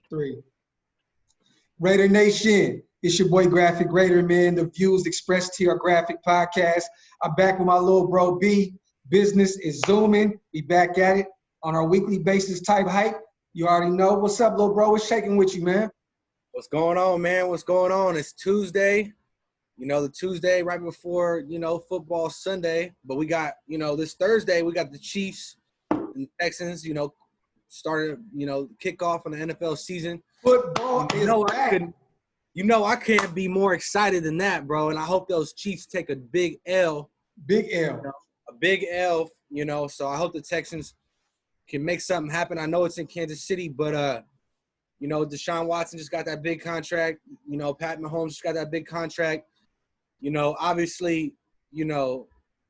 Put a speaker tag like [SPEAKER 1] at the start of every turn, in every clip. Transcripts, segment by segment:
[SPEAKER 1] 3. Raider Nation, it's your boy Graphk Raider, man. The views expressed here are Graphk Podcast. I'm back with my little bro B. Business is Zoomin. We back at it on our weekly basis type hype. You already know. What's up, little bro? What's shaking with you, man?
[SPEAKER 2] What's going on, man? What's going on? It's Tuesday. The Tuesday right before, football Sunday. But we got, this Thursday, we got the Chiefs and the Texans, started, kickoff on the NFL season.
[SPEAKER 1] Football is back.
[SPEAKER 2] I can't be more excited than that, bro. And I hope those Chiefs take a big L.
[SPEAKER 1] Big L.
[SPEAKER 2] A big L, So I hope the Texans can make something happen. I know it's in Kansas City, but, Deshaun Watson just got that big contract. Pat Mahomes just got that big contract. Obviously, the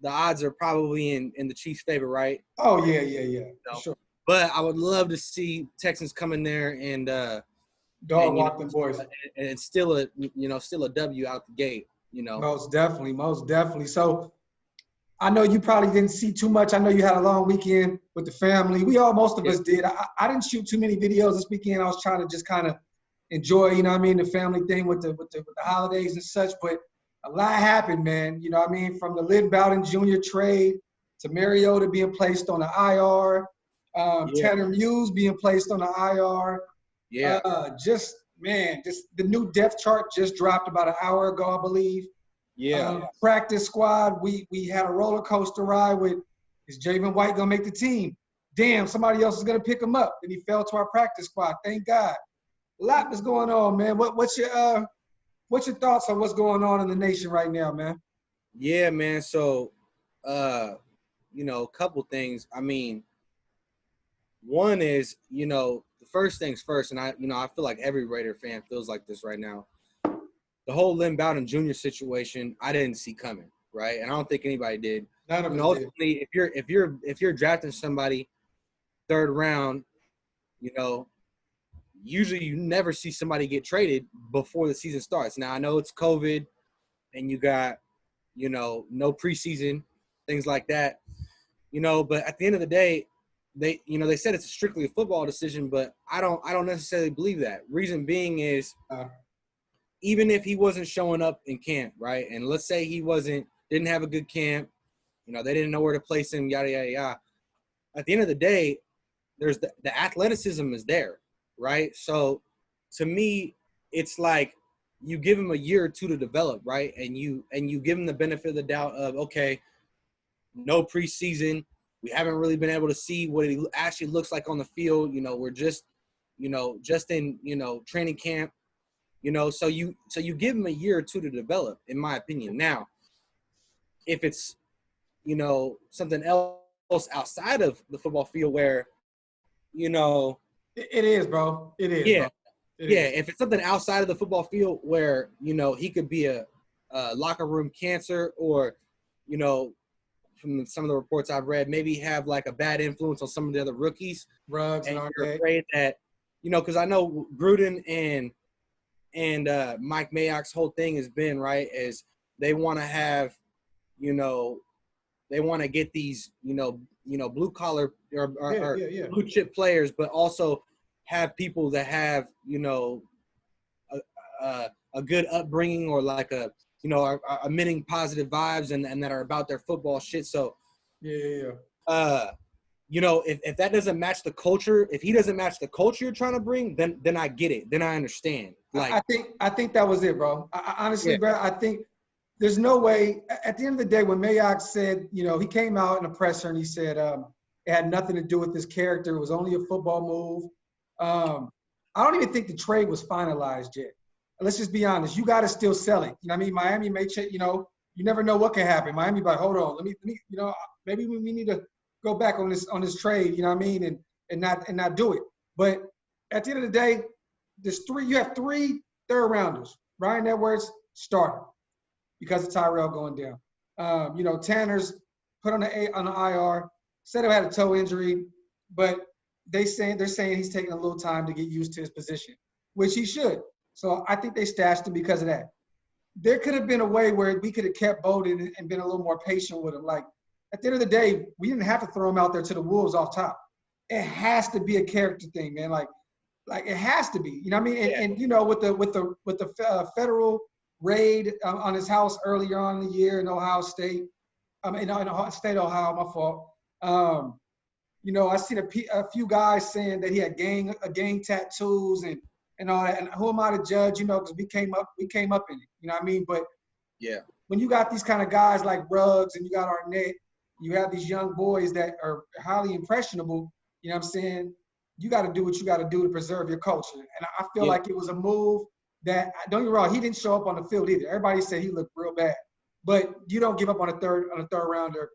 [SPEAKER 2] odds are probably in the Chiefs' favor, right?
[SPEAKER 1] Oh, yeah. Sure.
[SPEAKER 2] But I would love to see Texans come in there and
[SPEAKER 1] walk the boys
[SPEAKER 2] and still a W out the gate.
[SPEAKER 1] Most definitely. So I know you probably didn't see too much. I know you had a long weekend with the family. Most of us did. I didn't shoot too many videos this weekend. I was trying to just kind of enjoy, the family thing with the holidays and such. But a lot happened, man. From the Lynn Bowden Jr. trade to Mariota being placed on the IR, Tanner Muse being placed on the IR.
[SPEAKER 2] Yeah.
[SPEAKER 1] Just the new depth chart just dropped about an hour ago, I believe.
[SPEAKER 2] Yeah.
[SPEAKER 1] Practice squad, we had a roller coaster ride with, is Javen White gonna make the team? Damn, somebody else is gonna pick him up. And he fell to our practice squad. Thank God. A lot is going on, man. What's your thoughts on what's going on in the nation right now, man?
[SPEAKER 2] Yeah, man. So, a couple things. One is, the first things first, and I feel like every Raider fan feels like this right now. The whole Lynn Bowden Jr. situation, I didn't see coming, right? And I don't think anybody did.
[SPEAKER 1] None of us
[SPEAKER 2] ultimately,
[SPEAKER 1] did.
[SPEAKER 2] if you're drafting somebody third round, usually you never see somebody get traded before the season starts. Now I know it's COVID, and you got, no preseason, things like that, But at the end of the day, they said it's strictly a football decision, but I don't necessarily believe that. Reason being is, even if he wasn't showing up in camp, right? And let's say he didn't have a good camp, they didn't know where to place him, yada, yada, yada. At the end of the day, there's the athleticism is there, right? So to me, it's like you give him a year or two to develop, right? And you give him the benefit of the doubt of, okay, no preseason. We haven't really been able to see what he actually looks like on the field. We're just in, training camp. So you give him a year or two to develop, in my opinion. Now, if it's, something else outside of the football field where,
[SPEAKER 1] It is, bro. It is.
[SPEAKER 2] Yeah.
[SPEAKER 1] Bro. It
[SPEAKER 2] is.
[SPEAKER 1] Is.
[SPEAKER 2] If it's something outside of the football field where, he could be a locker room cancer or, from some of the reports I've read, maybe have like a bad influence on some of the other rookies.
[SPEAKER 1] Rugs
[SPEAKER 2] and
[SPEAKER 1] and
[SPEAKER 2] you're afraid that, because I know Gruden and Mike Mayock's whole thing has been, right, is they want to have, they want to get these, blue collar or blue chip players, but also have people that have, a good upbringing or like are emitting positive vibes and that are about their football shit. So, if that doesn't match the culture, if he doesn't match the culture you're trying to bring, then I get it. Then I understand. Like,
[SPEAKER 1] I think that was it, bro. I honestly, bro, I think there's no way. At the end of the day, when Mayock said, he came out in a presser and he said it had nothing to do with his character. It was only a football move. I don't even think the trade was finalized yet. Let's just be honest. You got to still sell it. Miami may check. You never know what can happen. Miami, like, hold on, let me. Maybe we need to go back on this trade. And not do it. But at the end of the day, you have 3 third rounders. Ryan Edwards, starter, because of Tyrell going down. Tanner's put on the IR. Said he had a toe injury, but they're saying he's taking a little time to get used to his position, which he should. So I think they stashed him because of that. There could have been a way where we could have kept Bowden and been a little more patient with him. Like, at the end of the day, we didn't have to throw him out there to the Wolves off top. It has to be a character thing, man. Like, Like it has to be, you know what I mean? And you know, with the federal raid on his house earlier on in the year in Ohio State, in Ohio State, Ohio, my fault. You know, I seen a few guys saying that he had gang tattoos and all that. And who am I to judge? You know, because we came up in it. You know what I mean? But
[SPEAKER 2] Yeah.
[SPEAKER 1] when you got these kind of guys like Ruggs and you got Arnett, you have these young boys that are highly impressionable. You know what I'm saying? You got to do what you got to do to preserve your culture. And I feel like it was a move that, don't get me wrong, he didn't show up on the field either. Everybody said he looked real bad. But you don't give up on a third rounder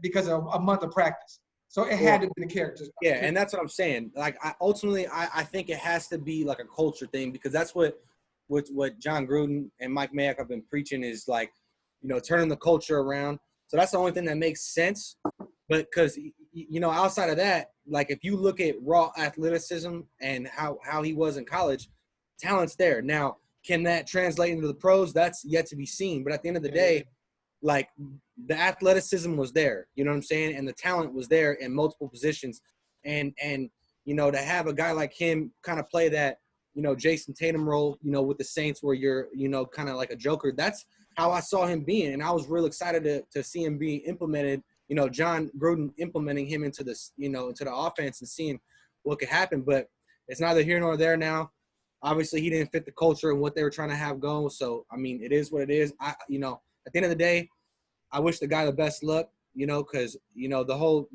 [SPEAKER 1] because of a month of practice. So it had to be the characters.
[SPEAKER 2] Yeah, and that's what I'm saying. Like, I think it has to be like a culture thing, because that's what John Gruden and Mike Mayock have been preaching is, like, you know, turning the culture around. So that's the only thing that makes sense. But because, you know, outside of that, like if you look at raw athleticism and how he was in college, talent's there. Now, can that translate into the pros? That's yet to be seen. But at the end of the day, like the athleticism was there, you know what I'm saying? And the talent was there in multiple positions. And you know, to have a guy like him kind of play that, you know, Jason Tatum role, you know, with the Saints where you're, you know, kind of like a joker, that's how I saw him being. And I was real excited to see him being implemented, you know, John Gruden implementing him into this, you know, into the offense and seeing what could happen. But it's neither here nor there now. Obviously, he didn't fit the culture and what they were trying to have going. So, I mean, it is what it is. You know, at the end of the day, I wish the guy the best luck, you know, because, you know, the whole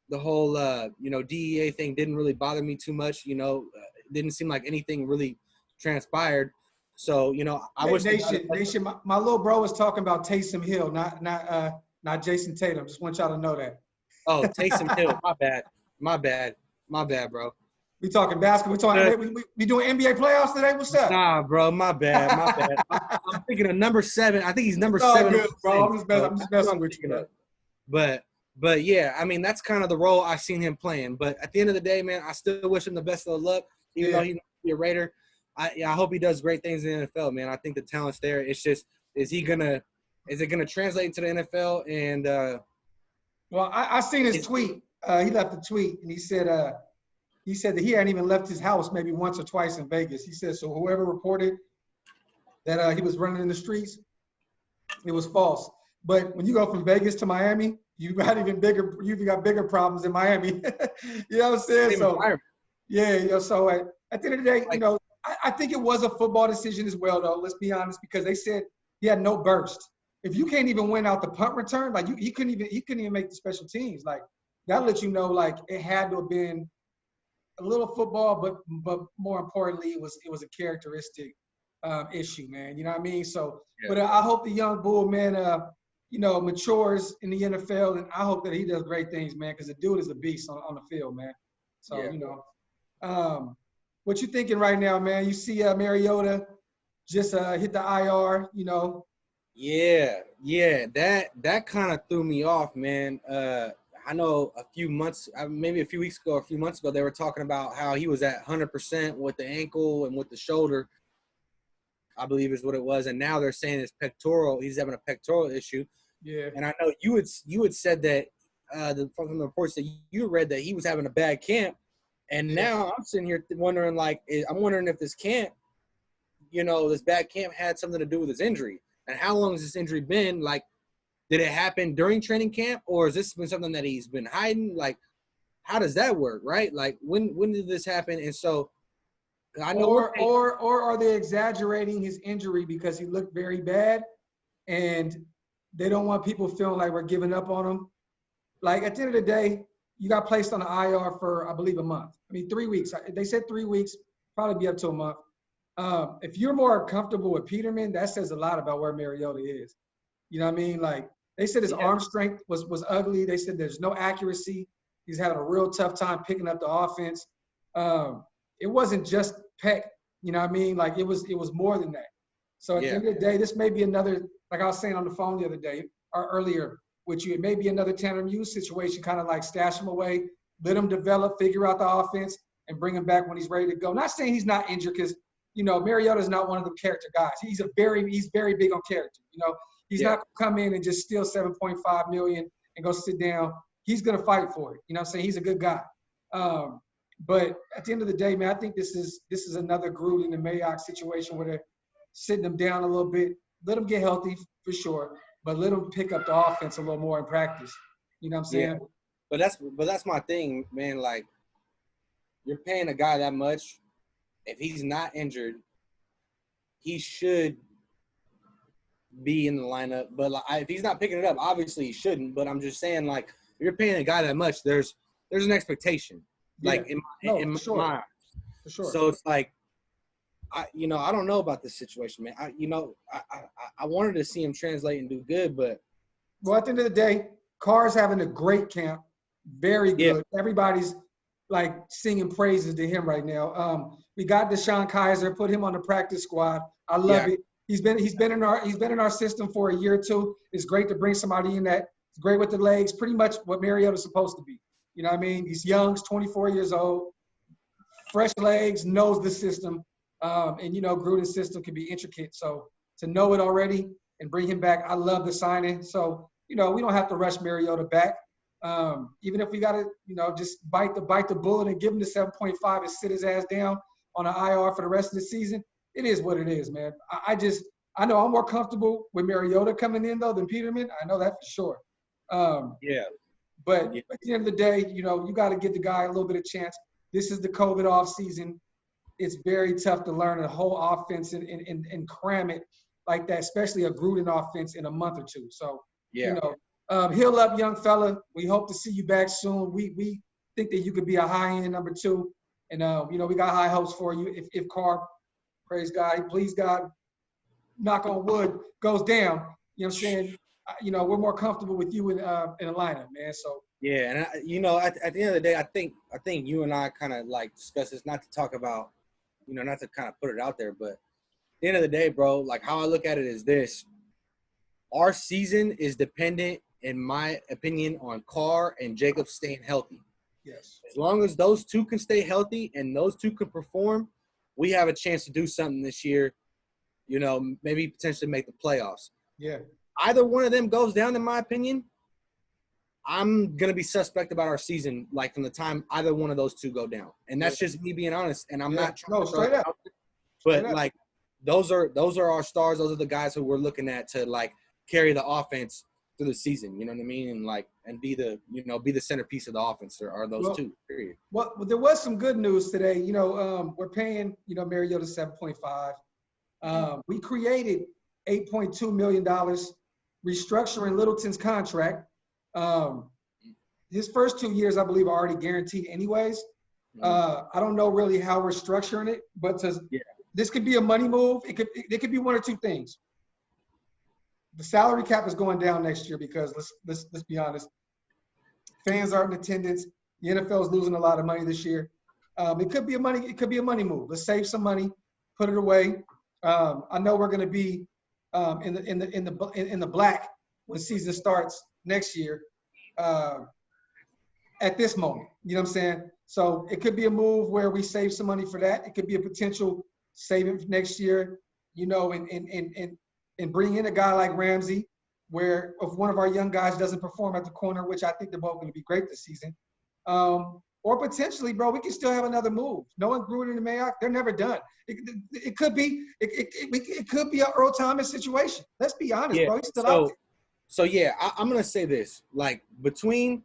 [SPEAKER 2] you know, DEA thing didn't really bother me too much. You know, it didn't seem like anything really transpired. So, you know, I wish
[SPEAKER 1] my little bro was talking about Taysom Hill, not Jason Tatum. Just want y'all to know that.
[SPEAKER 2] Oh, Taysom Hill. My bad, bro.
[SPEAKER 1] We talking basketball. We doing NBA playoffs today. What's up?
[SPEAKER 2] Nah, bro. My bad. I'm thinking of number 7. I think he's number 7.
[SPEAKER 1] Good, bro. I'm just messing with you, bro.
[SPEAKER 2] But yeah, I mean, that's kind of the role I've seen him playing. But at the end of the day, man, I still wish him the best of luck, even though he's not a Raider. I hope he does great things in the NFL, man. I think the talent's there. It's just, is it gonna translate into the NFL? And
[SPEAKER 1] well, I seen his tweet. He left a tweet, and he said that he hadn't even left his house maybe once or twice in Vegas. He said, so whoever reported that he was running in the streets, it was false. But when you go from Vegas to Miami, you've got bigger problems in Miami. You know what I'm saying? So, yeah, you know, so at the end of the day, you know, I think it was a football decision as well, though. Let's be honest, because they said he had no burst. If you can't even win out the punt return, like he couldn't even make the special teams. Like that lets you know, like it had to have been a little football, but more importantly, it was a characteristic issue, man. You know what I mean? So, but I hope the young bull, man, you know, matures in the NFL, and I hope that he does great things, man, because the dude is a beast on the field, man. So, you know, what you thinking right now, man? You see Mariota just hit the IR, you know?
[SPEAKER 2] Yeah, that kind of threw me off, man. I know maybe a few weeks ago, a few months ago, they were talking about how he was at 100% with the ankle and with the shoulder, I believe is what it was. And now they're saying he's having a pectoral issue.
[SPEAKER 1] Yeah.
[SPEAKER 2] And I know you had said that from the reports that you read that he was having a bad camp. And now I'm sitting here wondering, if this camp, you know, this bad camp had something to do with his injury. And how long has this injury been? Like, did it happen during training camp, or has this been something that he's been hiding? Like, how does that work, right? Like, when did this happen? And so, I know.
[SPEAKER 1] Or are they exaggerating his injury because he looked very bad, and they don't want people feeling like we're giving up on him? Like, at the end of the day, you got placed on the IR for, I believe, a month. I mean, 3 weeks. They said 3 weeks, probably be up to a month. If you're more comfortable with Peterman, that says a lot about where Mariota is. You know what I mean? Like, they said his arm strength was ugly. They said there's no accuracy. He's having a real tough time picking up the offense. It wasn't just Peck. You know what I mean? Like, it was more than that. So at the end of the day, this may be another, like I was saying on the phone the other day or earlier with you, it may be another Tanner Muse situation, kind of like stash him away, let him develop, figure out the offense, and bring him back when he's ready to go. Not saying he's not injured, because, you know, Mariota is not one of the character guys. He's very big on character. You know, he's not going to come in and just steal $7.5 million and go sit down. He's going to fight for it. You know what I'm saying? He's a good guy. But at the end of the day, man, I think this is another Gruden and Mayock situation where they're sitting them down a little bit. Let them get healthy for sure, but let them pick up the offense a little more in practice. You know what I'm saying?
[SPEAKER 2] Yeah. But that's my thing, man. Like, you're paying a guy that much. If he's not injured, he should be in the lineup. But like, if he's not picking it up, obviously he shouldn't. But I'm just saying, like, if you're paying a guy that much, there's an expectation. Like,
[SPEAKER 1] yeah.
[SPEAKER 2] in
[SPEAKER 1] For
[SPEAKER 2] my
[SPEAKER 1] for sure.
[SPEAKER 2] So it's like, I don't know about this situation, man. I wanted to see him translate and do good, but
[SPEAKER 1] well, at the end of the day, Carr's having a great camp, very good.
[SPEAKER 2] Yeah.
[SPEAKER 1] Everybody's like singing praises to him right now. We got Deshaun Kaiser, put him on the practice squad. I love it. He's been in our system for a year or two. It's great to bring somebody in that's great with the legs, pretty much what Mariota's supposed to be. You know what I mean? He's young, he's 24 years old, fresh legs, knows the system. And, Gruden's system can be intricate. So to know it already and bring him back, I love the signing. So, we don't have to rush Mariota back. Even if we got to, just bite the bullet and give him the 7.5 and sit his ass down on an IR for the rest of the season, it is what it is, man. I know I'm more comfortable with Mariota coming in, though, than Peterman. I know that for sure. But at the end of the day, you got to give the guy a little bit of chance. This is the COVID off season. It's very tough to learn a whole offense and cram it like that, especially a Gruden offense in a month or two. So, heal up, young fella. We hope to see you back soon. We think that you could be a high-end number 2. And, we got high hopes for you. If Carr, praise God, please God, knock on wood, goes down, you know what I'm saying? We're more comfortable with you in a lineup, man. So.
[SPEAKER 2] Yeah, and at the end of the day, I think you and I kind of like discuss this, not to talk about, not to kind of put it out there, but at the end of the day, bro, like how I look at it is this: our season is dependent, in my opinion, on Carr and Jacobs staying healthy.
[SPEAKER 1] Yes.
[SPEAKER 2] As long as those two can stay healthy and those two can perform, we have a chance to do something this year. Maybe potentially make the playoffs.
[SPEAKER 1] Yeah.
[SPEAKER 2] Either one of them goes down, in my opinion, I'm going to be suspect about our season, like from the time either one of those two go down. And that's just me being honest. And I'm not trying to
[SPEAKER 1] straight up.
[SPEAKER 2] But like those are our stars. Those are the guys who we're looking at to like carry the offense through the season. You know what I mean? And be the centerpiece of the offense are those two, period.
[SPEAKER 1] Well, there was some good news today. We're paying, Mariota 7.5. We created $8.2 million restructuring Littleton's contract. His first 2 years, I believe, are already guaranteed anyways. I don't know really how we're structuring it, but this could be a money move. It could be one or two things. The salary cap is going down next year because let's be honest, fans aren't in attendance. The NFL is losing a lot of money this year. It could be a money move. Let's save some money, put it away. I know we're going to be in the black when the season starts next year. At this moment, you know what I'm saying? So it could be a move where we save some money for that. It could be a potential saving for next year, and bring in a guy like Ramsey, where if one of our young guys doesn't perform at the corner, which I think they're both going to be great this season, or potentially, bro, we can still have another move. Knowing Gruden and Mayock, they're never done. It could be an Earl Thomas situation. Let's be honest, bro. He's still out there.
[SPEAKER 2] So I'm gonna say this: like between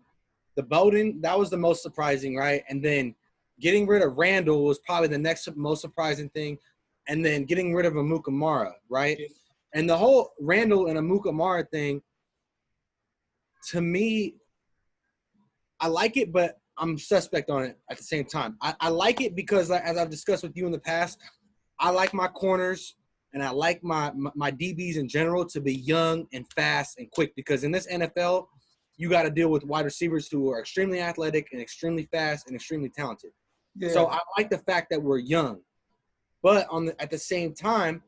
[SPEAKER 2] the Bowden, that was the most surprising, right? And then getting rid of Randall was probably the next most surprising thing, and then getting rid of Amukamara, right? Yeah. And the whole Randall and Amukamara thing, to me, I like it, but I'm suspect on it at the same time. I like it because, as I've discussed with you in the past, I like my corners and I like my DBs in general to be young and fast and quick, because in this NFL, you got to deal with wide receivers who are extremely athletic and extremely fast and extremely talented. Yeah. So I like the fact that we're young. But at the same time,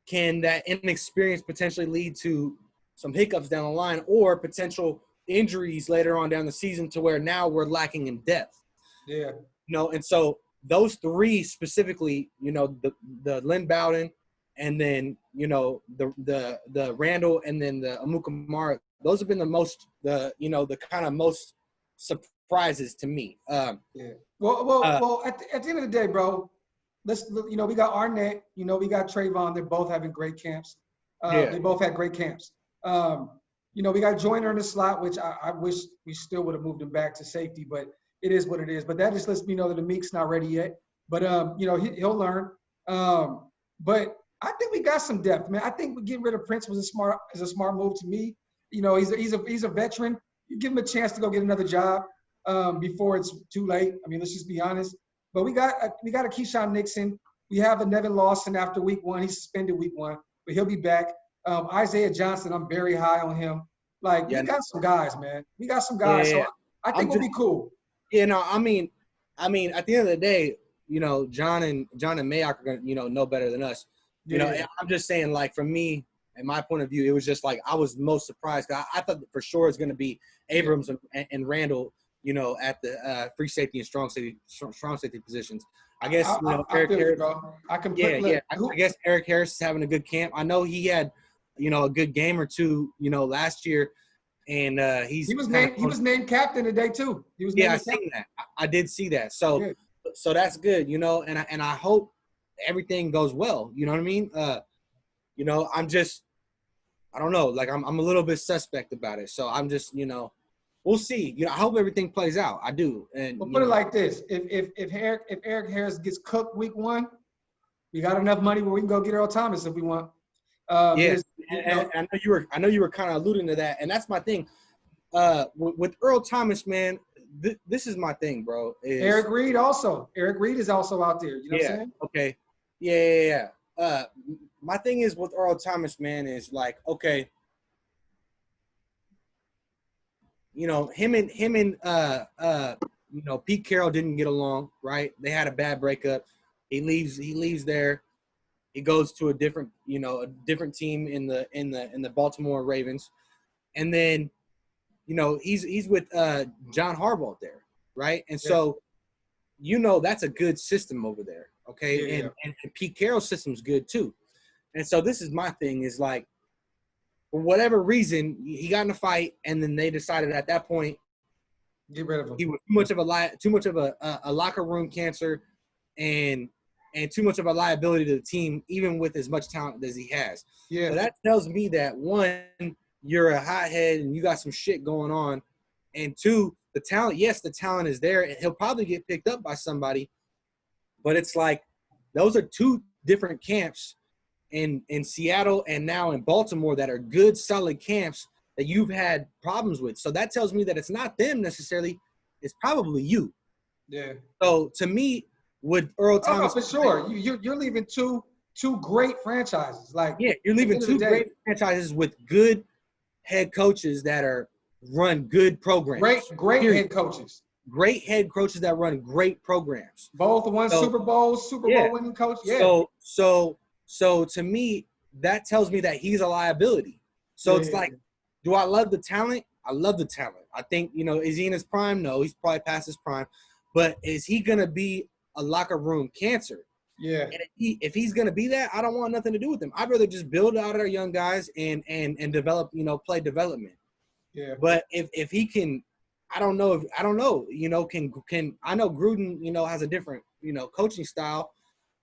[SPEAKER 2] can that inexperience potentially lead to some hiccups down the line or potential injuries later on down the season to where now we're lacking in depth?
[SPEAKER 1] Yeah.
[SPEAKER 2] And so those three specifically, the Lynn Bowden and then, the Randall and then the Amukamara, those have been the kind of most surprises to me.
[SPEAKER 1] Yeah. Well. At the end of the day, bro, let's we got Arnett. We got Trayvon. They're both having great camps. They both had great camps. We got Joyner in the slot, which I wish we still would have moved him back to safety, but it is what it is. But that just lets me know that Amic's not ready yet. But he'll learn. But I think we got some depth, man. I think getting rid of Prince was a smart move to me. He's a veteran. You give him a chance to go get another job before it's too late. I mean, let's just be honest. But we got a Keyshawn Nixon. We have a Nevin Lawson after week 1. He's suspended week 1, but he'll be back. Isaiah Johnson, I'm very high on him. We got some guys, man. We got some guys. Yeah. So I think we'll be cool.
[SPEAKER 2] Yeah, no, I mean, at the end of the day, John and Mayock are gonna, know better than us. I'm just saying, for me, in my point of view, it was just I was most surprised. I thought that for sure it's gonna be Abrams and Randall, at the free safety and strong safety positions. I guess Eric Harris. I guess Eric Harris is having a good camp. I know he had, a good game or two, last year, and he was
[SPEAKER 1] named captain today too.
[SPEAKER 2] I seen that. I did see that. So that's good, and I hope everything goes well. You know what I mean? I don't know. I'm a little bit suspect about it. So I'm just, we'll see. I hope everything plays out. I do. And
[SPEAKER 1] we'll put it like this: if Eric Harris gets cooked week 1, we got enough money where we can go get Earl Thomas if we want.
[SPEAKER 2] And I know you were kind of alluding to that, and that's my thing. With Earl Thomas, man, this is my thing, bro.
[SPEAKER 1] Eric Reed also. Eric Reed is also out there. You know what I'm saying?
[SPEAKER 2] Okay. Yeah. My thing is with Earl Thomas, man, is okay. Him and Pete Carroll didn't get along, right? They had a bad breakup. He leaves there. He goes to a different team in the Baltimore Ravens. And then, he's with John Harbaugh there, right? And so, that's a good system over there, okay? And Pete Carroll's system's good too. And so this is my thing is for whatever reason, he got in a fight, and then they decided at that point
[SPEAKER 1] get rid of him.
[SPEAKER 2] He was too much of a locker room cancer, and too much of a liability to the team, even with as much talent as he has. Yeah. So that tells me that, 1, you're a hothead and you got some shit going on. And 2, the talent is there, and he'll probably get picked up by somebody. But it's those are 2 different camps in Seattle and now in Baltimore that are good, solid camps that you've had problems with. So that tells me that it's not them necessarily. It's probably you.
[SPEAKER 1] Yeah.
[SPEAKER 2] So to me, with Earl Thomas,
[SPEAKER 1] for sure, you're leaving two great franchises.
[SPEAKER 2] You're leaving 2 great franchises with good head coaches that are run good programs.
[SPEAKER 1] Great head coaches.
[SPEAKER 2] Great head coaches that run great programs.
[SPEAKER 1] Both won Super Bowl winning coach. Yeah.
[SPEAKER 2] So to me, that tells me that he's a liability. So it's do I love the talent? I love the talent. I think, is he in his prime? No, he's probably past his prime. But is he going to be a locker room cancer?
[SPEAKER 1] Yeah.
[SPEAKER 2] And if he's going to be that, I don't want nothing to do with him. I'd rather just build out our young guys and develop, play development.
[SPEAKER 1] Yeah.
[SPEAKER 2] But if he can, I don't know, can I know Gruden, has a different, coaching style,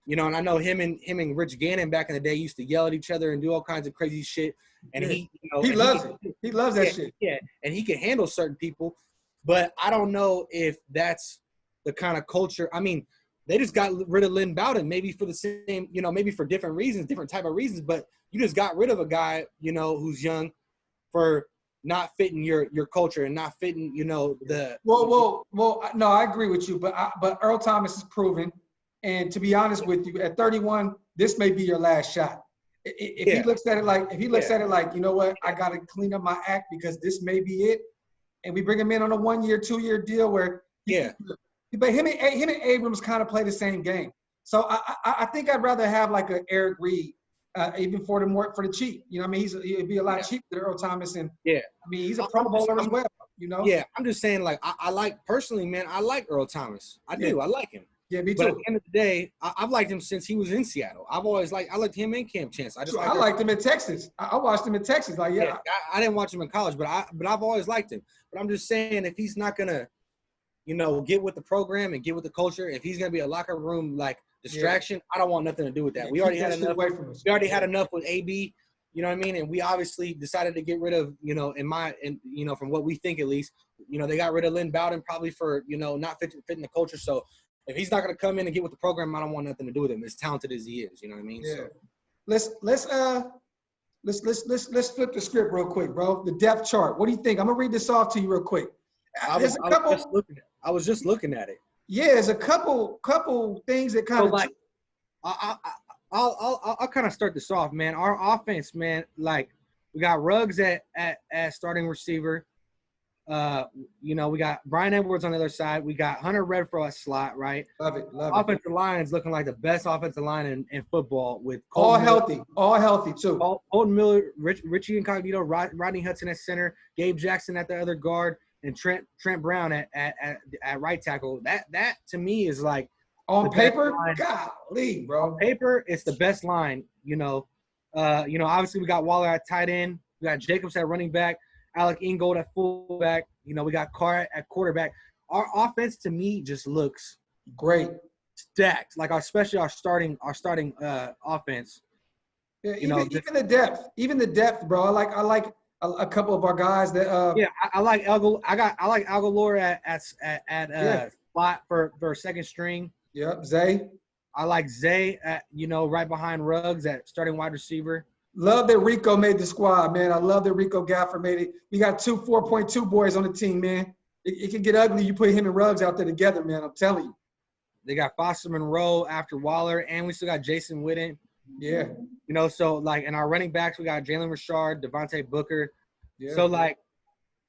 [SPEAKER 2] and I know him and Rich Gannon back in the day used to yell at each other and do all kinds of crazy shit. And he
[SPEAKER 1] loves it. He loves that shit.
[SPEAKER 2] Yeah. And he can handle certain people, but I don't know if that's the kind of culture. I mean, they just got rid of Lynn Bowden, maybe for the same, maybe for different reasons, different type of reasons, but you just got rid of a guy, who's young for not fitting your culture and not fitting, the.
[SPEAKER 1] Well, no, I agree with you, but Earl Thomas is proven. And to be honest with you, at 31, this may be your last shot. If he looks at it like, you know what, I got to clean up my act because this may be it. And we bring him in on a 1-year, 2-year deal where but him and Abrams kind of play the same game. So I think I'd rather have a Eric Reed, even for the cheap. You know what I mean? It'd be a lot cheaper than Earl Thomas. And I mean, he's a Pro Bowler as well.
[SPEAKER 2] Yeah, I'm just saying, I like personally, man. I like Earl Thomas. I do. I like him.
[SPEAKER 1] Yeah, me too.
[SPEAKER 2] But at the end of the day, I've liked him since he was in Seattle. I liked him in Camp Chance.
[SPEAKER 1] I liked him in Texas. I watched him in Texas. I
[SPEAKER 2] didn't watch him in college, but I've always liked him. But I'm just saying, if he's not gonna get with the program and get with the culture. If he's gonna be a locker room like distraction, I don't want nothing to do with that.
[SPEAKER 1] Yeah,
[SPEAKER 2] We already had
[SPEAKER 1] shit
[SPEAKER 2] enough.
[SPEAKER 1] away from us.
[SPEAKER 2] We already had enough with AB. You know what I mean? And we obviously decided to get rid of, from what we think at least, they got rid of Lynn Bowden probably for, not fitting the culture. So if he's not going to come in and get with the program, I don't want nothing to do with him. As talented as he is, you know what I mean?
[SPEAKER 1] Yeah.
[SPEAKER 2] So.
[SPEAKER 1] Let's flip the script real quick, bro. The depth chart. What do you think? I'm gonna read this off to you real quick.
[SPEAKER 2] I was just looking at it.
[SPEAKER 1] Yeah, there's a couple things that kind of.
[SPEAKER 2] Like, I'll kind of start this off, man. Our offense, man, like we got Ruggs at starting receiver. We got Brian Edwards on the other side. We got Hunter Renfrow at slot, right?
[SPEAKER 1] Love it.
[SPEAKER 2] Offensive line is looking like the best offensive line in football with
[SPEAKER 1] all healthy too.
[SPEAKER 2] Colton Miller, Richie Incognito, Rodney Hudson at center, Gabe Jackson at the other guard, and Trent Brown at right tackle. That to me is like
[SPEAKER 1] on paper, golly, bro.
[SPEAKER 2] On paper, it's the best line. Obviously we got Waller at tight end, we got Jacobs at running back, Alec Ingold at fullback. We got Carr at quarterback. Our offense to me just looks
[SPEAKER 1] great,
[SPEAKER 2] stacked. Like especially our starting offense.
[SPEAKER 1] Yeah, even the depth, bro. I like a couple of our guys that.
[SPEAKER 2] I like Algalore at spot for second string.
[SPEAKER 1] Yep, Zay.
[SPEAKER 2] I like Zay at right behind Ruggs at starting wide receiver.
[SPEAKER 1] Love that Rico made the squad, man. I love that Rico Gaffer made it. We got 2 4.2 boys on the team, man. It can get ugly. You put him and Ruggs out there together, man. I'm telling you.
[SPEAKER 2] They got Foster Monroe after Waller, and we still got Jason Witten.
[SPEAKER 1] Yeah.
[SPEAKER 2] So like in our running backs, we got Jalen Richard, Devontae Booker.
[SPEAKER 1] Yeah.
[SPEAKER 2] So like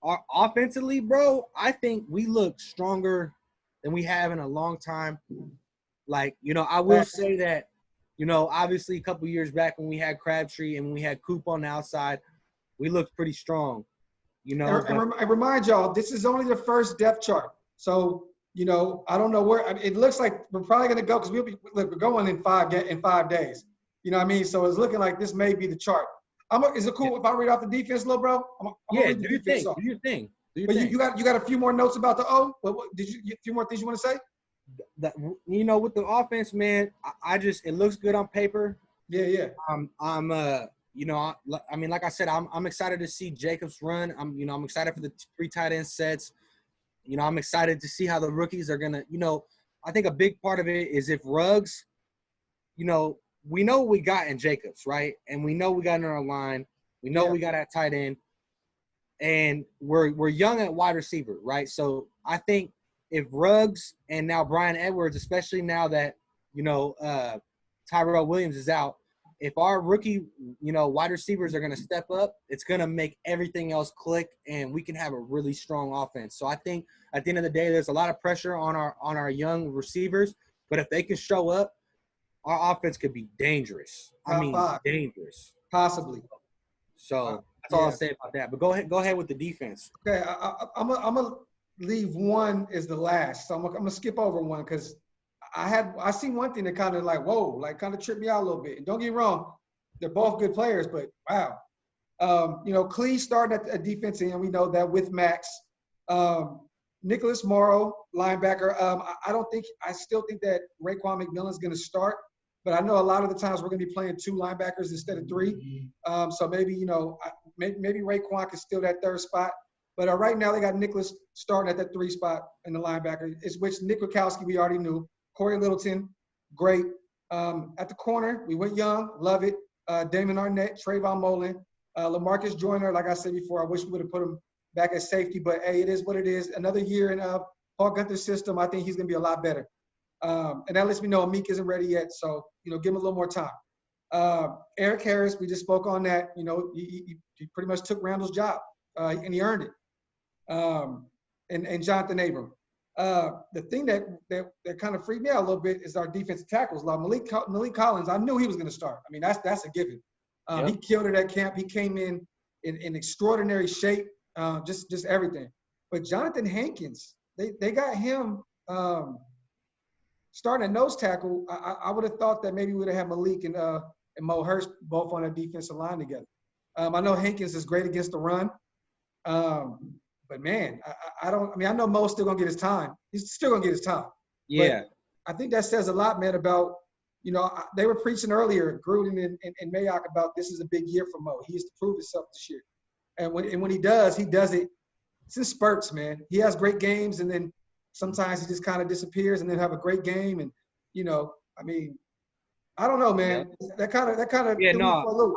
[SPEAKER 2] our offensively, bro, I think we look stronger than we have in a long time. Like, I will say that, obviously a couple years back when we had Crabtree and we had Coop on the outside, we looked pretty strong.
[SPEAKER 1] I remind y'all, this is only the first depth chart. So, I don't know where it looks like we're probably going to go because we're going in 5 days. You know what I mean? So it's looking like this may be the chart. Is it cool if I read off the defense, little bro?
[SPEAKER 2] Do your thing.
[SPEAKER 1] You got a few more notes about the O? Did you a few more things you want to say?
[SPEAKER 2] With the offense, man, it looks good on paper.
[SPEAKER 1] Yeah.
[SPEAKER 2] Like I said, I'm excited to see Jacobs run. I'm excited for the 3 tight end sets. I'm excited to see how the rookies are gonna. I think a big part of it is if Ruggs, we know what we got in Jacobs, right? And we know we got in our line. We know we got at tight end, and we're young at wide receiver, right? So I think if Ruggs and now Brian Edwards, especially now that Tyrell Williams is out, if our rookie wide receivers are going to step up, it's going to make everything else click, and we can have a really strong offense. So I think at the end of the day, there's a lot of pressure on our young receivers, but if they can show up, our offense could be dangerous. Dangerous.
[SPEAKER 1] Possibly.
[SPEAKER 2] So that's all I'll say about that. But go ahead with the defense.
[SPEAKER 1] Okay, I'm gonna leave one as the last. So I'm gonna skip over one because I seen one thing that kind of like, whoa, like kind of tripped me out a little bit. And don't get me wrong, they're both good players, but wow. Clee starting at defense end, we know that with Max. Nicholas Morrow, linebacker. I still think that Raekwon McMillan's gonna start, but I know a lot of the times we're gonna be playing 2 linebackers instead of 3. So maybe, maybe Raekwon can steal that 3rd spot. But right now they got Nicholas starting at that 3 spot in the linebacker, which Nick Wachowski we already knew. Corey Littleton, great. At the corner, we went young, love it. Damon Arnett, Trayvon Mullen, LaMarcus Joyner. Like I said before, I wish we would have put him back at safety, but hey, it is what it is. Another year in Paul Gunther's system, I think he's going to be a lot better. And that lets me know Meek isn't ready yet, so give him a little more time. Eric Harris, we just spoke on that. He pretty much took Randall's job, and he earned it. And Jonathan Abram. The thing that kind of freaked me out a little bit is our defensive tackles. Like Malik Collins, I knew he was going to start. I mean, that's a given. He killed it at camp. He came in extraordinary shape, just everything. But Jonathan Hankins, they got him starting at nose tackle. I would have thought that maybe we would have had Malik and Mo Hurst both on a defensive line together. I know Hankins is great against the run. But man, I don't. I mean, I know Mo's still gonna get his time. He's still gonna get his time. But
[SPEAKER 2] Yeah.
[SPEAKER 1] I think that says a lot, man, about they were preaching earlier, Gruden and Mayock, about this is a big year for Mo. He has to prove himself this year. And when he does it. It's in spurts, man. He has great games, and then sometimes he just kind of disappears, and then have a great game. And I mean, I don't know, man.
[SPEAKER 2] Yep.
[SPEAKER 1] That kind of
[SPEAKER 2] Yeah,
[SPEAKER 1] threw me for a loop.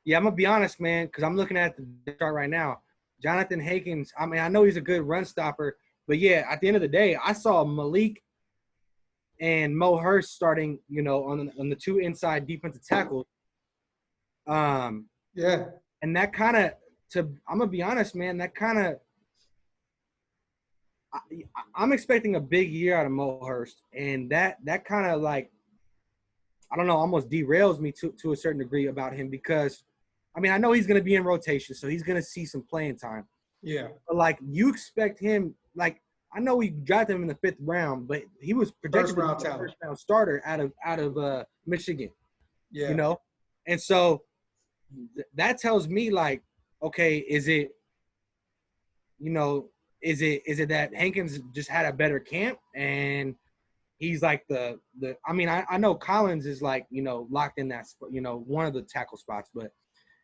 [SPEAKER 2] Yeah, I'm gonna be honest, man, because I'm looking at the chart right now. Jonathan Hankins. I mean, I know he's a good run stopper, but yeah, at the end of the day, I saw Malik and Mo Hurst starting, on the two inside defensive tackles.
[SPEAKER 1] Yeah.
[SPEAKER 2] And that kind of, I'm gonna be honest, man, that kind of, I'm expecting a big year out of Mo Hurst, and that kind of, like, I don't know, almost derails me to a certain degree about him, because, I mean, I know he's gonna be in rotation, so he's gonna see some playing time.
[SPEAKER 1] Yeah.
[SPEAKER 2] But, like, you expect him, like, I know we drafted him in the 5th round, but he was projected to be a first-round starter out of Michigan.
[SPEAKER 1] Yeah.
[SPEAKER 2] And so that tells me, like, okay, is it that Hankins just had a better camp and he's like the I mean, I know Collins is, like, locked in that, one of the tackle spots, but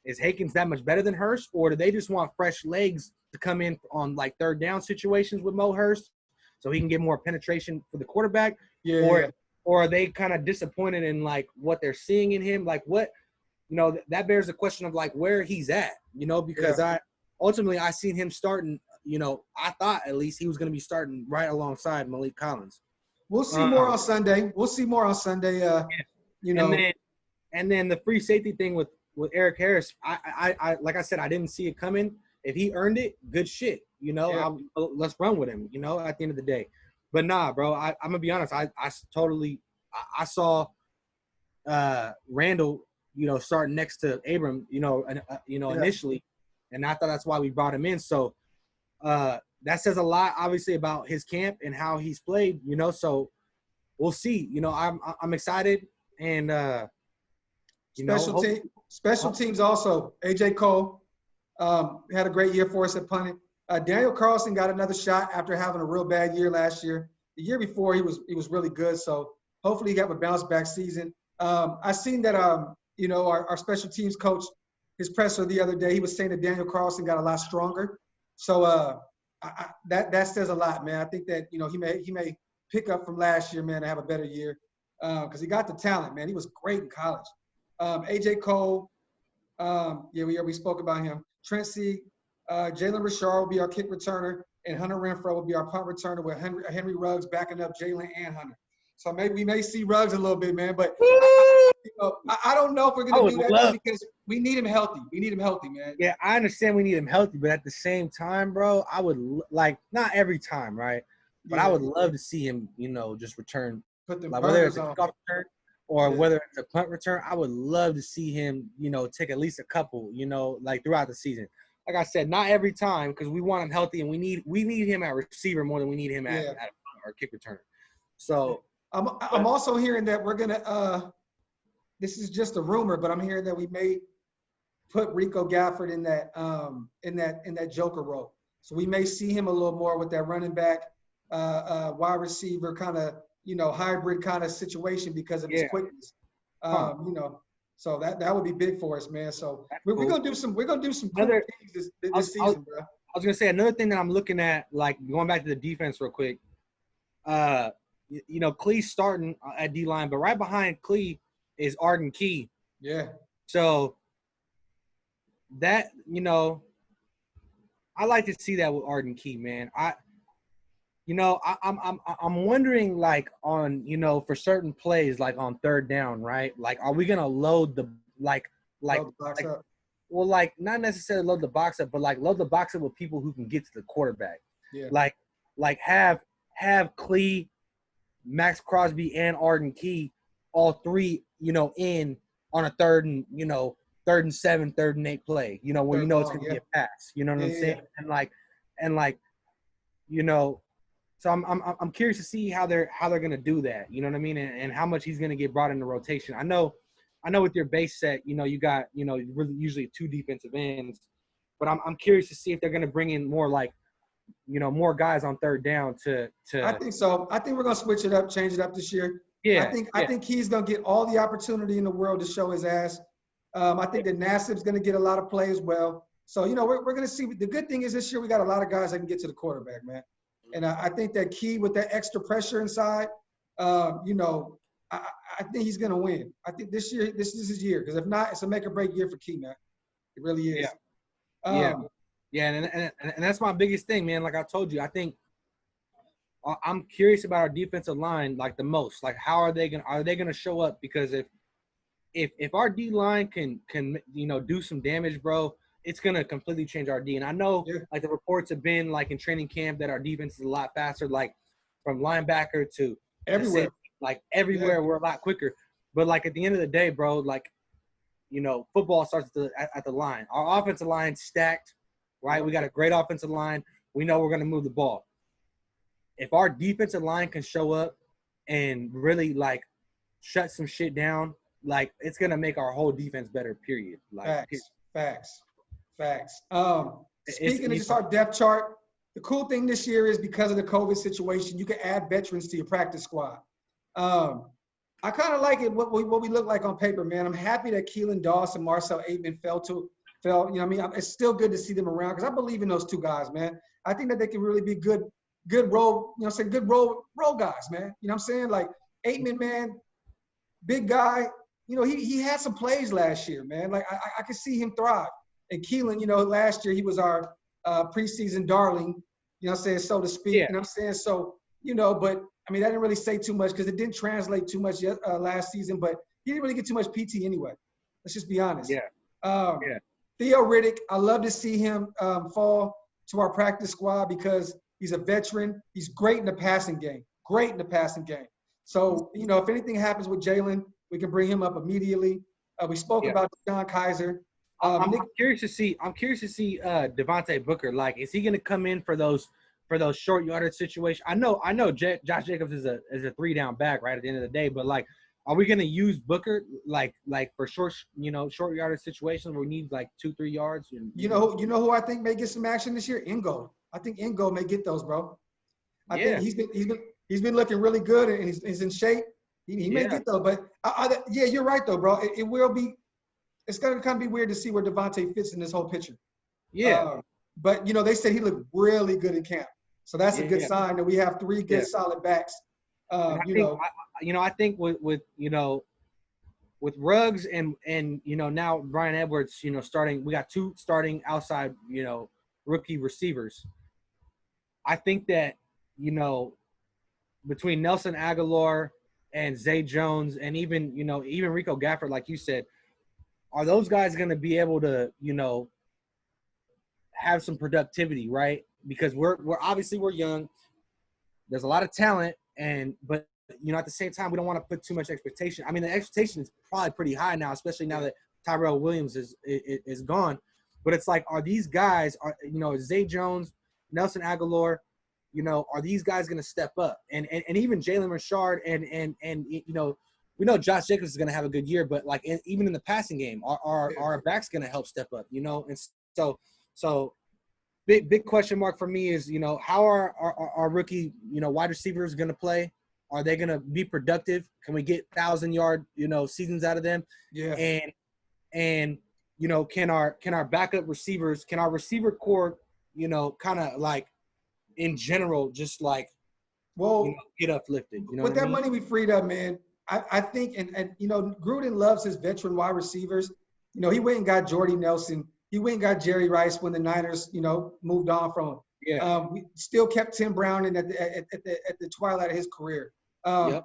[SPEAKER 2] is Hankins that much better than Hurst, or do they just want fresh legs to come in on, like, third down situations with Mo Hurst so he can get more penetration for the quarterback?
[SPEAKER 1] Yeah.
[SPEAKER 2] Or are they kind of disappointed in, like, what they're seeing in him? Like, what, that bears the question of, like, where he's at, because I seen him starting, I thought at least he was going to be starting right alongside Malik Collins.
[SPEAKER 1] We'll see more on Sunday.
[SPEAKER 2] And then the free safety thing with Eric Harris, I like I said, I didn't see it coming. If he earned it, good shit. Let's run with him, at the end of the day. But nah, bro, I'm going to be honest. I saw Randall, starting next to Abram, initially. And I thought that's why we brought him in. So that says a lot, obviously, about his camp and how he's played, so we'll see. I'm excited. And,
[SPEAKER 1] special teams also. A.J. Cole had a great year for us at punting. Daniel Carlson got another shot after having a real bad year last year. The year before, he was really good. So hopefully he got a bounce back season. I seen that, our special teams coach, his presser the other day, he was saying that Daniel Carlson got a lot stronger. So that says a lot, man. I think that, he may pick up from last year, man, and have a better year because he got the talent, man. He was great in college. A.J. Cole, we spoke about him. Trent Sieg, Jalen Richard will be our kick returner, and Hunter Renfro will be our punt returner with Henry Ruggs backing up Jalen and Hunter. So maybe we may see Ruggs a little bit, man. But I don't know if we're going to do that because we need him healthy. We need him healthy, man.
[SPEAKER 2] Yeah, I understand we need him healthy, but at the same time, bro, I would not every time, right? But I would love to see him, just return.
[SPEAKER 1] Put them
[SPEAKER 2] whether it's a
[SPEAKER 1] on.
[SPEAKER 2] kickoff return or whether it's a punt return, I would love to see him, take at least a couple, throughout the season. Like I said, not every time because we want him healthy and we need him at receiver more than we need him at our kick returner. So
[SPEAKER 1] I'm also hearing that we're gonna. This is just a rumor, but I'm hearing that we may put Rico Gafford in that joker role. So we may see him a little more with that running back, wide receiver kind of, hybrid kind of situation because of his quickness. So that would be big for us, man. So we're gonna do some cool things this season, bro.
[SPEAKER 2] I was gonna say another thing that I'm looking at, like going back to the defense real quick. Clee's starting at D line, but right behind Clee is Arden Key.
[SPEAKER 1] Yeah.
[SPEAKER 2] So that, I like to see that with Arden Key, man. I'm wondering, like, on, for certain plays, like on third down, right? Like, are we gonna load the not necessarily load the box up, but like load the box up with people who can get to the quarterback.
[SPEAKER 1] Yeah.
[SPEAKER 2] Like have Clee, Max Crosby, and Arden Key, all three, in on a third and 7, 3rd and 8 play, where it's gonna be a pass. You know what I'm saying? Yeah. So I'm curious to see how they're gonna do that. You know what I mean? And how much he's gonna get brought into rotation. I know with your base set, you got usually 2 defensive ends, But I'm curious to see if they're going to bring in more like, more guys on third down to.
[SPEAKER 1] I think so. I think we're gonna switch it up, change it up this year.
[SPEAKER 2] Yeah.
[SPEAKER 1] I think he's gonna get all the opportunity in the world to show his ass. I think that Nassib's gonna get a lot of play as well. So we're gonna see. The good thing is this year we got a lot of guys that can get to the quarterback, man. And I think that Key with that extra pressure inside, I think he's gonna win. I think this year this is his year, because if not, it's a make or break year for Key, man. It really is.
[SPEAKER 2] Yeah, and that's my biggest thing, man. Like I told you, I think I'm curious about our defensive line like the most. Like, how are they gonna show up? Because if our D line can do some damage, bro, it's gonna completely change our D. And I know like the reports have been like in training camp that our defense is a lot faster, like from linebacker to
[SPEAKER 1] everywhere,
[SPEAKER 2] like everywhere we're a lot quicker. But like at the end of the day, bro, like football starts at the line. Our offensive line's stacked, right? We got a great offensive line. We know we're gonna move the ball. If our defensive line can show up and really like shut some shit down, like it's gonna make our whole defense better. Period. Like
[SPEAKER 1] facts. Speaking of just our depth chart, the cool thing this year is because of the COVID situation, you can add veterans to your practice squad. I kind of like it what we look like on paper, man. I'm happy that Keelan Doss and Marcel Aitman fell. It's still good to see them around because I believe in those two guys, man. I think that they can really be good role, good role guys, man. You know what I'm saying? Like Aitman, man, big guy. He had some plays last year, man. Like I could see him thrive. And Keelan, last year he was our preseason darling, so to speak.
[SPEAKER 2] Yeah.
[SPEAKER 1] You know what I'm saying? So, but I mean, that didn't really say too much because it didn't translate too much last season, but he didn't really get too much PT anyway. Let's just be honest.
[SPEAKER 2] Yeah.
[SPEAKER 1] Theo Riddick, I love to see him fall to our practice squad because he's a veteran. He's great in the passing game. So, if anything happens with Jalen, we can bring him up immediately. We spoke about John Kaiser.
[SPEAKER 2] I'm curious to see Devontae Booker. Like, is he going to come in for those short yardage situations? I know Josh Jacobs is a 3-down back right at the end of the day, but like, are we going to use Booker like for short yardage situations where we need like 2-3 yards?
[SPEAKER 1] You know who I think may get some action this year? Ingo. I think Ingo may get those, bro. I think he's been looking really good and he's in shape. He may get those, but you're right though, bro. It will be. It's gonna kind of be weird to see where Devontae fits in this whole picture. Yeah. But they said he looked really good in camp, so that's a good sign that we have 3 good solid backs.
[SPEAKER 2] I think with Ruggs and now Brian Edwards, starting, we got 2 starting outside, rookie receivers. I think that, between Nelson Aguilar and Zay Jones and even Rico Gafford, like you said, are those guys going to be able to, have some productivity, right? Because we're obviously we're young. There's a lot of talent, but at the same time, we don't want to put too much expectation. I mean, the expectation is probably pretty high now, especially now that Tyrell Williams is gone. But it's like, are these guys, Zay Jones, Nelson Aguilar, are these guys going to step up? And even Jalen Richard and we know Josh Jacobs is going to have a good year, but like even in the passing game, our backs going to help step up, And so big question mark for me is, how are our rookie, wide receivers going to play? Are they going to be productive? Can we get 1,000-yard, seasons out of them?
[SPEAKER 1] Yeah.
[SPEAKER 2] And can our backup receivers, can our receiver core, kind of like in general, just like, get uplifted?
[SPEAKER 1] With that money we freed up, man, I think, and Gruden loves his veteran wide receivers. He went and got Jordy Nelson. He went and got Jerry Rice when the Niners, moved on from him.
[SPEAKER 2] Yeah.
[SPEAKER 1] We still kept Tim Brown in at the twilight of his career. I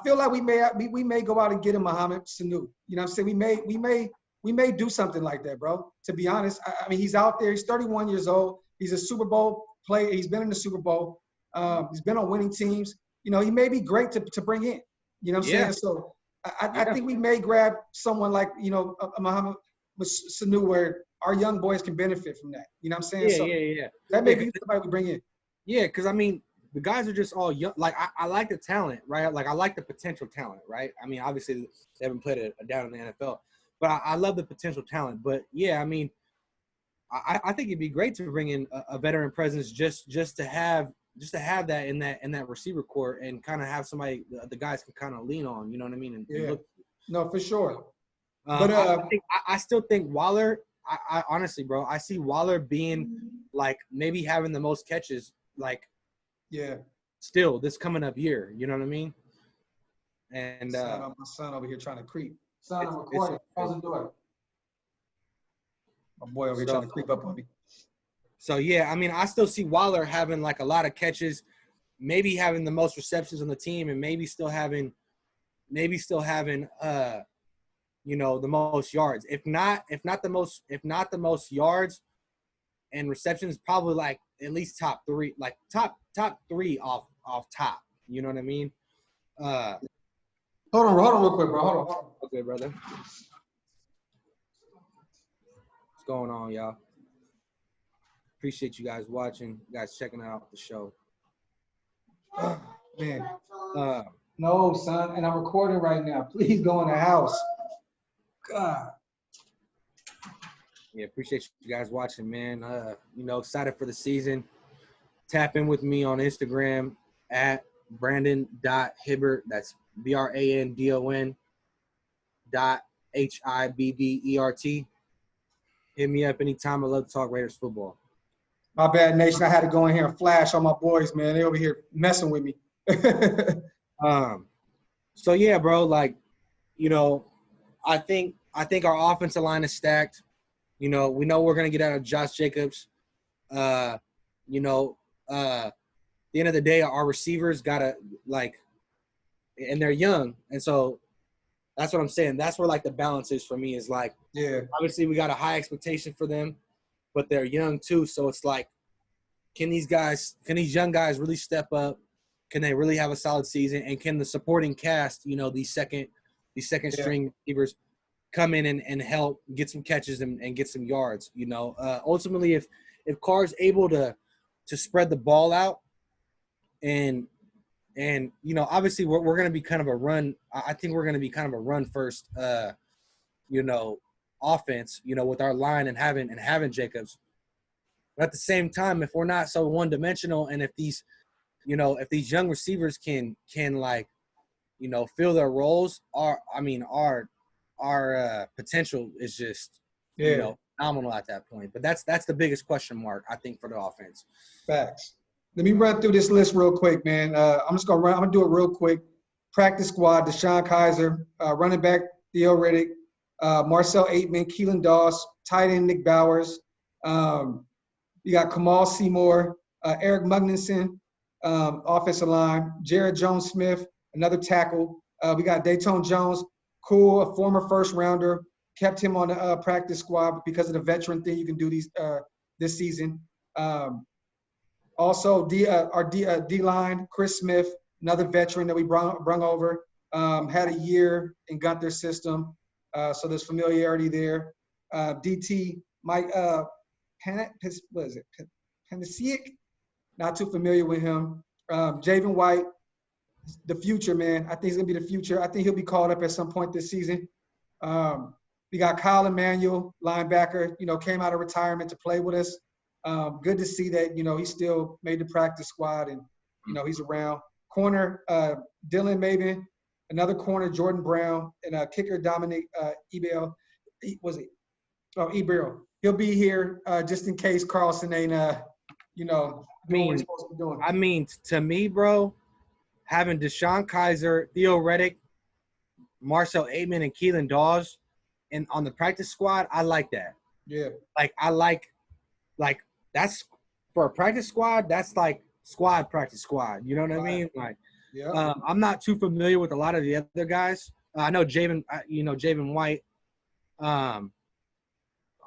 [SPEAKER 1] feel like we may go out and get him Mohamed Sanu. You know what I'm saying? We may do something like that, bro. To be honest, I mean, he's out there. He's 31 years old. He's a Super Bowl player. He's been in the Super Bowl. He's been on winning teams. He may be great to bring in. You know what I'm saying? So I think we may grab someone like, a Mohamed Sanu where our young boys can benefit from that. You know what I'm saying? That may be somebody we bring in.
[SPEAKER 2] Yeah, because, I mean, the guys are just all young. Like, I like the talent, right? Like, I like the potential talent, right? I mean, obviously, they haven't played it down in the NFL. But I love the potential talent. But, yeah, I mean, I think it'd be great to bring in a veteran presence just to have that in that receiver core and kind of have somebody the guys can kind of lean on. You know what I mean? And look.
[SPEAKER 1] No, for sure.
[SPEAKER 2] But I still think Waller. I honestly, bro, I see Waller being like maybe having the most catches, like still this coming up year. You know what I mean? And
[SPEAKER 1] my son over here trying to creep. Son, I'm recording. Close the door. My boy over here trying to creep up on me.
[SPEAKER 2] So yeah, I mean, I still see Waller having like a lot of catches, maybe having the most receptions on the team, and maybe still having you know, the most yards. If not the most yards and receptions, probably like at least top three, like top three off top. You know what I mean?
[SPEAKER 1] Hold on real quick, bro. Hold on.
[SPEAKER 2] Okay, brother. What's going on, y'all? Appreciate you guys watching, you guys checking out the show.
[SPEAKER 1] Man. No, son, and I'm recording right now. Please go in the house. God.
[SPEAKER 2] Yeah, appreciate you guys watching, man. You know, excited for the season. Tap in with me on Instagram at Brandon.Hibbert. That's BRANDON.HIBBERT. Hit me up anytime. I love to talk Raiders football.
[SPEAKER 1] My bad, Nation. I had to go in here and flash on my boys, man. They over here messing with me.
[SPEAKER 2] So yeah, bro, like, you know, I think our offensive line is stacked. You know, we know we're gonna get out of Josh Jacobs. You know, at the end of the day, our receivers gotta like, and they're young, and so that's what I'm saying. That's where like the balance is for me is like, obviously we got a high expectation for them, but they're young too. So it's like, can these young guys really step up? Can they really have a solid season? And can the supporting cast, you know, these second string receivers come in and help get some catches and get some yards, you know? Ultimately, if Carr's able to spread the ball out and you know, obviously we're going to be kind of a run. I think we're going to be kind of a run first, you know, offense, you know, with our line and having Jacobs. But at the same time, if we're not so one-dimensional and if these young receivers can like, you know, fill their roles, our potential is just, you know, phenomenal at that point. But that's the biggest question mark, I think, for the offense.
[SPEAKER 1] Facts. Let me run through this list real quick, man. I'm gonna do it real quick. Practice squad: Deshaun Kaiser, running back Theo Riddick, Marcel Aitman, Keelan Doss, tight end Nick Bowers. You got Kamal Seymour, Eric Mugninson, offensive line, Jared Jones-Smith, another tackle. We got Dayton Jones, cool, a former first rounder. Kept him on the practice squad because of the veteran thing you can do this season. Also, our D-line, Chris Smith, another veteran that we brung over, had a year in Gunther's system, so there's familiarity there. DT, Mike Panasiak, not too familiar with him. Javen White, the future, man. I think he's going to be the future. I think he'll be called up at some point this season. We got Kyle Emanuel, linebacker, you know, came out of retirement to play with us. Good to see that, you know, he still made the practice squad and, you know, he's around. Corner, Dylan Mabin, another corner, Jordan Brown, and kicker, Dominic Ebel. Ebel. He'll be here just in case Carlson ain't, you know, doing what he's supposed to be doing.
[SPEAKER 2] I mean, to me, bro, having Deshaun Kaiser, Theo Riddick, Marcel Aitman, and Keelan Dawes on the practice squad, I like that.
[SPEAKER 1] Yeah.
[SPEAKER 2] Like, I like that's for a practice squad, that's like practice squad. You know what I mean? Like, I'm not too familiar with a lot of the other guys. I know Javen White. A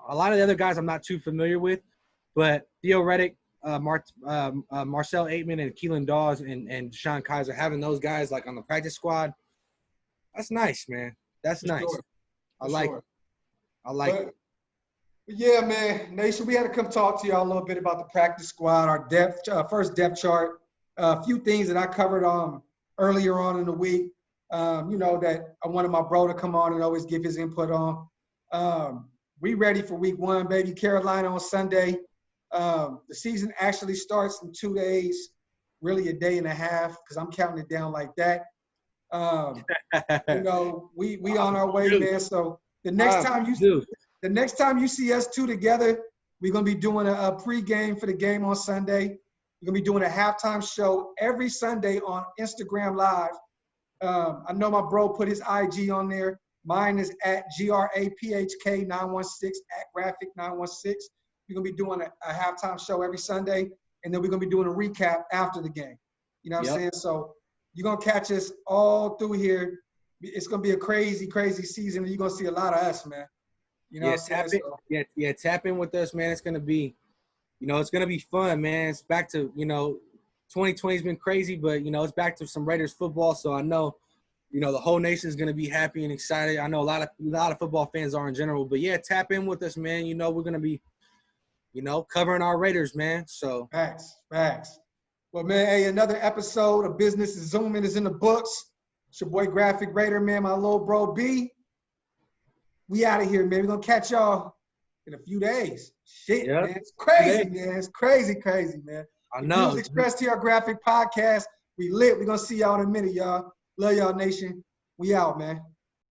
[SPEAKER 2] lot of the other guys I'm not too familiar with, but Theo Riddick, Marcel Aitman, and Keelan Dawes and Deshaun Kaiser, having those guys like on the practice squad, that's nice, man. That's nice.
[SPEAKER 1] Sure.
[SPEAKER 2] I like it.
[SPEAKER 1] Yeah, man. Nation, we had to come talk to y'all a little bit about the practice squad, our first depth chart. A few things that I covered earlier on in the week, you know, that I wanted my bro to come on and always give his input on. We ready for week 1, baby. Carolina on Sunday. The season actually starts in 2 days, really a day and a half, because I'm counting it down like that. You know, we on our way, man. So the next time you see us two together, we're gonna be doing a pregame for the game on Sunday. We're gonna be doing a halftime show every Sunday on Instagram Live. I know my bro put his IG on there. Mine is at GRAPHK 916 at Graphk 916. We're gonna be doing a halftime show every Sunday, and then we're gonna be doing a recap after the game. You know what I'm saying? So you're gonna catch us all through here. It's gonna be a crazy, crazy season, and you're gonna see a lot of us, man. You know what I'm saying?
[SPEAKER 2] Tap in with us, man. It's gonna be, it's gonna be fun, man. It's back to, 2020's been crazy, but it's back to some Raiders football. So I know, the whole nation is gonna be happy and excited. I know a lot of football fans are in general, but yeah, tap in with us, man. We're gonna be, covering our Raiders, man. So
[SPEAKER 1] facts. Well, man, hey, another episode of Business is Zoomin is in the books. It's your boy Graphk Raider, man. My little bro B. We out of here, man. We're gonna catch y'all in a few days. Shit, man. It's crazy, man. It's crazy, man.
[SPEAKER 2] I know.
[SPEAKER 1] Views expressed here on Graphk Podcast. We lit. We're gonna see y'all in a minute, y'all. Love y'all, nation. We out, man.